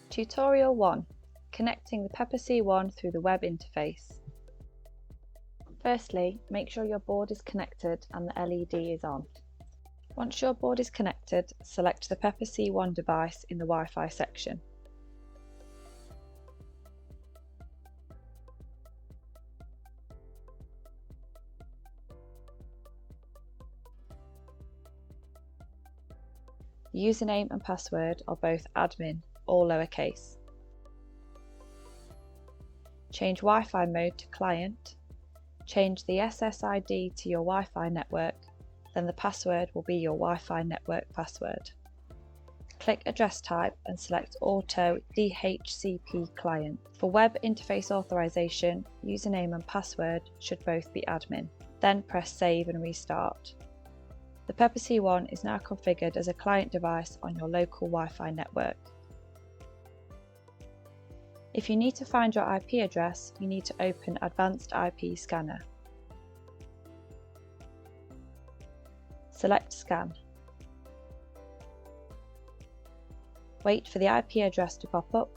Tutorial 1. Connecting the Pepper C1 through the web interface. Firstly, make sure your board is connected and the LED is on. Once your board is connected, select the Pepper C1 device in the Wi-Fi section. The username and password are both admin, all lowercase. Change Wi-Fi mode to client. Change the SSID to your Wi-Fi network, then the password will be your Wi-Fi network password. Click Address Type and select Auto DHCP Client. For web interface authorization, username and password should both be admin. Then press Save and restart. The Pepper C1 is now configured as a client device on your local Wi-Fi network. If you need to find your IP address, you need to open Advanced IP Scanner. Select Scan. Wait for the IP address to pop up.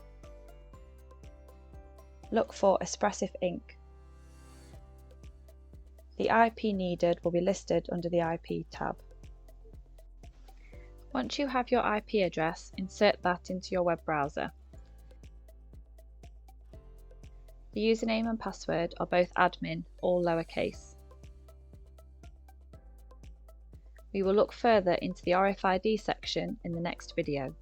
Look for Expressive Ink. The IP needed will be listed under the IP tab. Once you have your IP address, insert that into your web browser. The username and password are both admin, all lowercase. We will look further into the RFID section in the next video.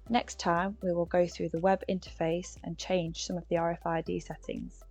Next time we will go through the web interface and change some of the RFID settings.